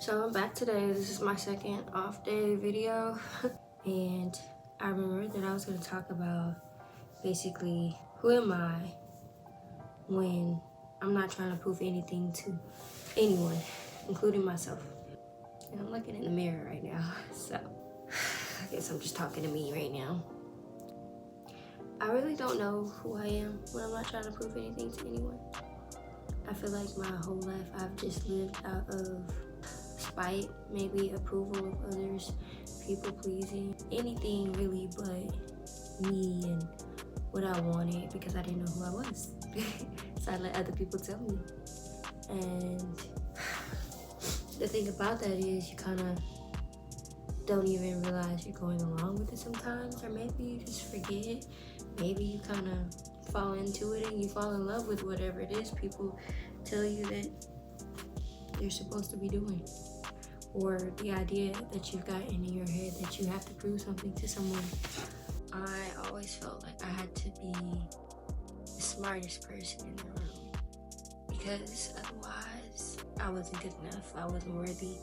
So I'm back today. This is my second off day video. And I remembered that I was going to talk about basically who am I when I'm not trying to prove anything to anyone, including myself. And I'm looking in the mirror right now, so I guess I'm just talking to me right now. I really don't know who I am when I'm not trying to prove anything to anyone. I feel like my whole life I've just lived out of spite, maybe approval of others, people pleasing, anything really but me and what I wanted, because I didn't know who I was. So I let other people tell me. And the thing about that is you kind of don't even realize you're going along with it sometimes, or maybe you just forget. Maybe you kind of fall into it and you fall in love with whatever it is people tell you that you're supposed to be doing, or the idea that you've got in your head that you have to prove something to someone. I always felt like I had to be the smartest person in the room, because otherwise I wasn't good enough. I wasn't worthy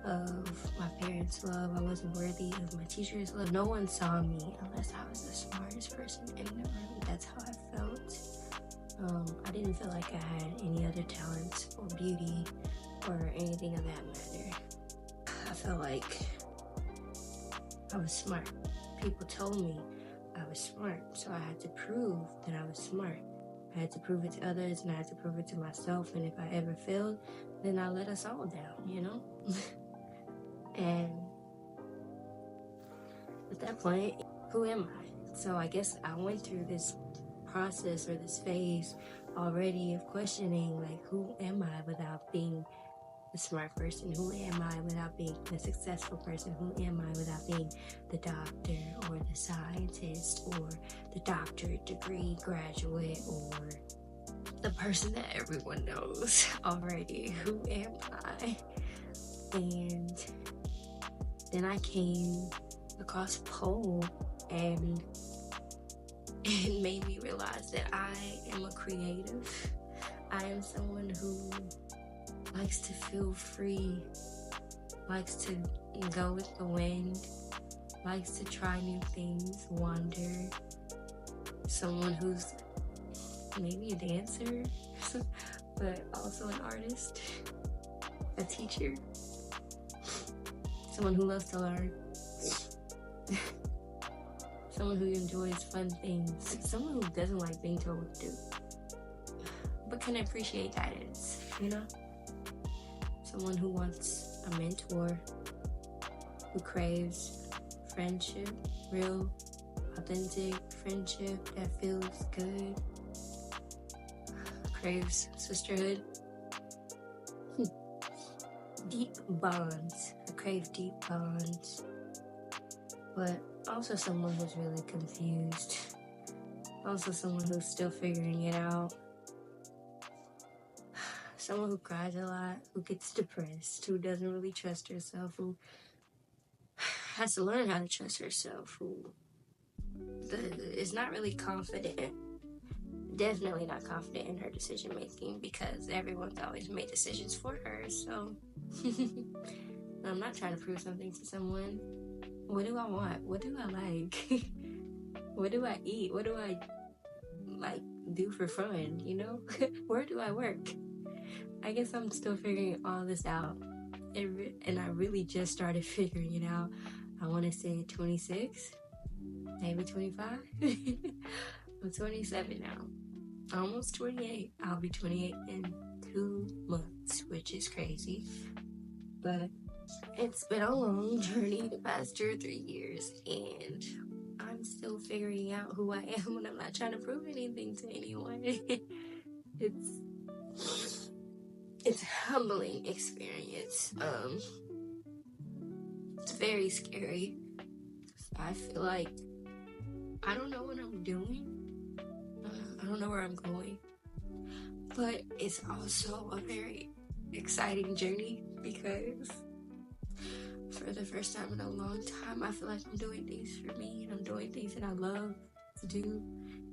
of my parents' love. I wasn't worthy of my teacher's love. No one saw me unless I was the smartest person in the room. That's how I felt. I didn't feel like I had any other talents or beauty or anything of that matter. I felt like I was smart. People told me I was smart, so I had to prove that I was smart. I had to prove it to others, and I had to prove it to myself, and if I ever failed, then I let us all down, you know? And at that point, who am I? So I guess I went through this process or this phase already of questioning, like, who am I without being the smart person? Who am I without being the successful person? Who am I without being the doctor or the scientist or the doctorate degree graduate or the person that everyone knows already? Who am I? And then I came across a poll, and it made me realize that I am a creative. I am someone who likes to feel free, likes to go with the wind, likes to try new things, wander. Someone who's maybe a dancer, but also an artist, a teacher, someone who loves to learn, someone who enjoys fun things, someone who doesn't like being told what to do, but can appreciate guidance, you know? Someone who wants a mentor, who craves friendship, real, authentic friendship that feels good, craves sisterhood, deep bonds. I crave deep bonds, but also someone who's really confused, also someone who's still figuring it out. Someone who cries a lot, who gets depressed, who doesn't really trust herself, who has to learn how to trust herself, who is not really confident, definitely not confident in her decision making, because everyone's always made decisions for her. So I'm not trying to prove something to someone. What do I want? What do I like? What do I eat? What do I like do for fun, you know? Where do I work? I guess I'm still figuring all this out, and I really just started figuring it out. I want to say 26, maybe 25. I'm 27 now, almost 28. I'll be 28 in 2 months, which is crazy, but it's been a long journey the past 2 or 3 years, and I'm still figuring out who I am when I'm not trying to prove anything to anyone. It's a humbling experience. It's very scary. I feel like I don't know what I'm doing. I don't know where I'm going. But it's also a very exciting journey, because for the first time in a long time, I feel like I'm doing things for me, and I'm doing things that I love to do,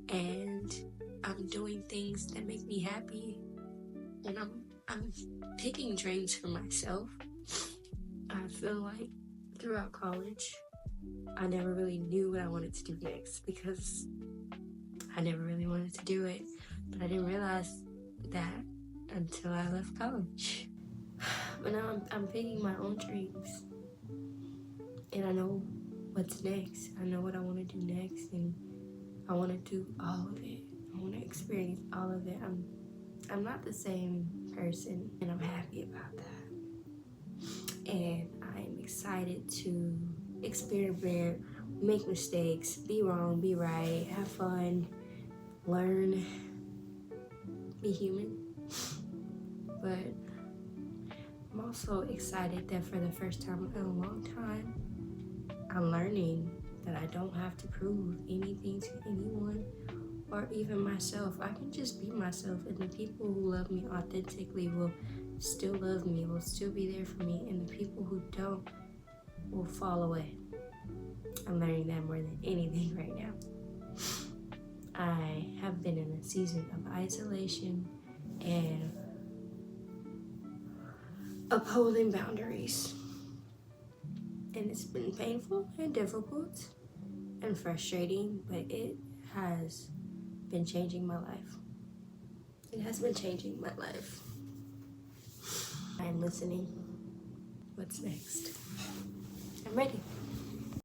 and I'm doing things that make me happy, and I'm picking dreams for myself. I feel like throughout college, I never really knew what I wanted to do next because I never really wanted to do it. But I didn't realize that until I left college. But now I'm picking my own dreams. And I know what's next. I know what I want to do next. And I want to do all of it. I want to experience all of it. I'm not the same person. And I'm happy about that. And I'm excited to experiment, make mistakes, be wrong, be right, have fun, learn, be human. But I'm also excited that for the first time in a long time, I'm learning that I don't have to prove anything to anyone or even myself. I can just be myself, and the people who love me authentically will still love me, will still be there for me, and the people who don't will fall away. I'm learning that more than anything right now. I have been in a season of isolation and upholding boundaries. And it's been painful and difficult and frustrating, but it has been changing my life. It has been changing my life. I'm listening. What's next? I'm ready.